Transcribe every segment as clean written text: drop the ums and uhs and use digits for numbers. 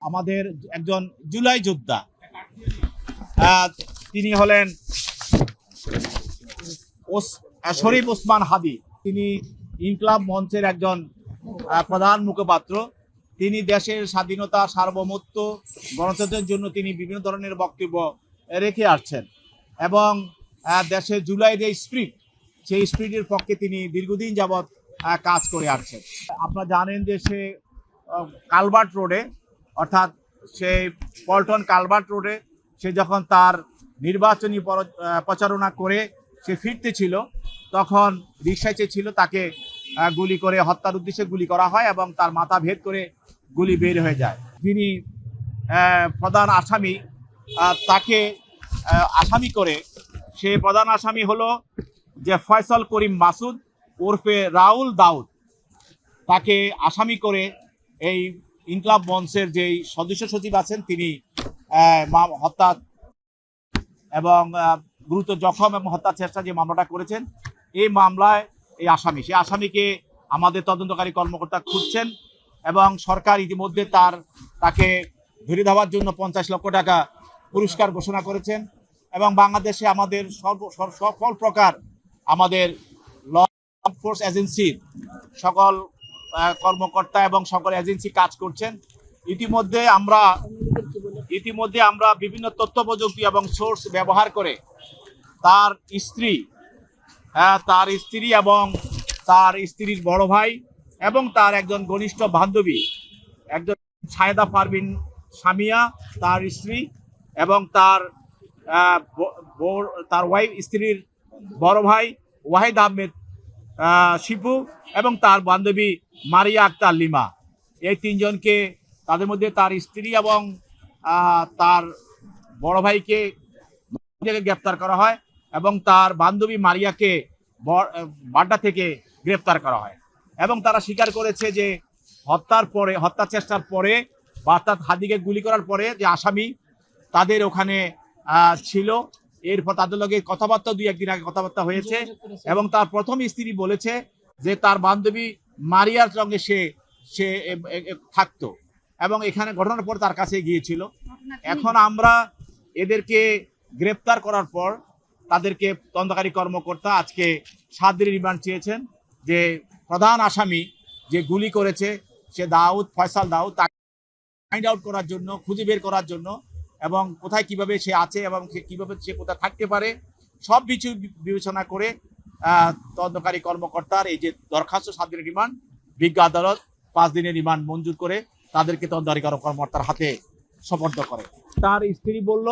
আমাদের একজন জুলাই যোদ্ধা, তিনি হলেন শরীফ ওসমান হাদি। তিনি ইনকলাব মঞ্চের একজন প্রধান মুখপাত্র। তিনি দেশের স্বাধীনতা, সার্বভৌমত্ব, গণতন্ত্রের জন্য তিনি বিভিন্ন ধরনের বক্তব্য রেখে আসছেন এবং দেশের জুলাই যে স্পিরিট, সেই স্পিরিটের পক্ষে তিনি দীর্ঘদিন যাবৎ কাজ করে আসছেন। আপনারা জানেন যে সে কালভার্ট রোডে, অর্থাৎ সেই পল্টন কালভার্ট রোডে সে যখন তার নির্বাচনী প্রচারণা করে সে ফিরতে ছিল, তখন রিকশায় ছিল তাকে গুলি করে হত্যার উদ্দেশ্যে গুলি করা হয় এবং তার মাথা ভেদ করে গুলি বের হয়ে যায়। যিনি প্রধান আসামি, তাকে আসামি করে, সে প্রধান আসামি হলো যে ফয়সাল করিম মাসুদ ওরফে রাউল দাউদ। তাকে আসামি করে এই ইনকলাব মঞ্চের যেই সদস্য সচিব আছেন তিনি হত্যা এবং গুরুতর জখম এবং হত্যা চেষ্টা যে মামলাটা করেছেন, এই মামলায় এই আসামি, সেই আসামিকে আমাদের তদন্তকারী কর্মকর্তা খুঁজছেন এবং সরকার ইতিমধ্যে তাকে ধরে দেওয়ার জন্য 50 লক্ষ টাকা পুরস্কার ঘোষণা করেছেন এবং বাংলাদেশে আমাদের সকল প্রকার আমাদের ল ফোর্স এজেন্সির সকল কর্মকর্তা এবং সকল এজেন্সি কাজ করছেন। ইতিমধ্যে আমরা বিভিন্ন তথ্য প্রযুক্তি এবং সোর্স ব্যবহার করে তার স্ত্রী এবং তার স্ত্রীর বড় ভাই এবং তার একজন ঘনিষ্ঠ বান্ধবী, একজন ছায়েদা পারভিন সামিয়া তার স্ত্রী এবং তার ওয়াইফ, স্ত্রীর বড় ভাই ওয়াহিদ আহমেদ শিপু এবং তার বান্ধবী মারিয়া আক্তার লিমা, এই তিনজনকে, তাদের মধ্যে তার স্ত্রী এবং তার বড় ভাইকে গ্রেপ্তার করা হয় এবং তার বান্ধবী মারিয়াকে বাড্ডা থেকে গ্রেপ্তার করা হয় এবং তারা স্বীকার করেছে যে হত্যা চেষ্টার পরে বা হাদিকে গুলি করার পরে যে আসামি তাদের ওখানে ছিল, এরপর তাদের লগে কথাবার্তা 2-1 দিন আগে কথাবার্তা হয়েছে এবং তার প্রথম স্ত্রী বলেছে যে তার বান্ধবী মারিয়ার সঙ্গে সে থাকতো এবং এখানে ঘটনার পর তার কাছে গিয়েছিল। এখন আমরা এদেরকে গ্রেপ্তার করার পর তাদেরকে তদন্তকারী কর্মকর্তা আজকে 7 দিনের রিমান্ড চেয়েছেন, যে প্রধান আসামি যে গুলি করেছে সে ফয়সাল দাউদ, তাকে ফাইন্ড আউট করার জন্য, খুঁজে বের করার জন্য এবং কোথায় কিভাবে সে আছে এবং কিভাবে সে কোথায় থাকতে পারে সব কিছু বিবেচনা করে তদন্তকারী কর্মকর্তার এই যে দরখাস্ত 7 দিনের রিমান্ড, বিজ্ঞ আদালত 5 দিনের রিমান্ড মঞ্জুর করে তাদেরকে তদন্তকারী কর্মকর্তার হাতে সোপর্দ করে। তার স্ত্রী বলল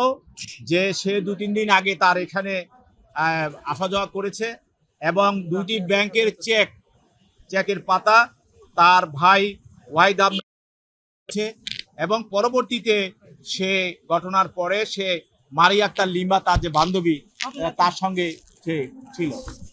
যে সে 2-3 দিন আগে তার এখানে আসা যাওয়া করেছে এবং 2টি ব্যাংকের চেকের পাতা তার ভাই ওয়াহিদ আহমেদ এবং পরবর্তীতে সে ঘটনার পরে সে মারিয়া আক্তার লিমা, তার যে বান্ধবী, তার সঙ্গে সে ছিল।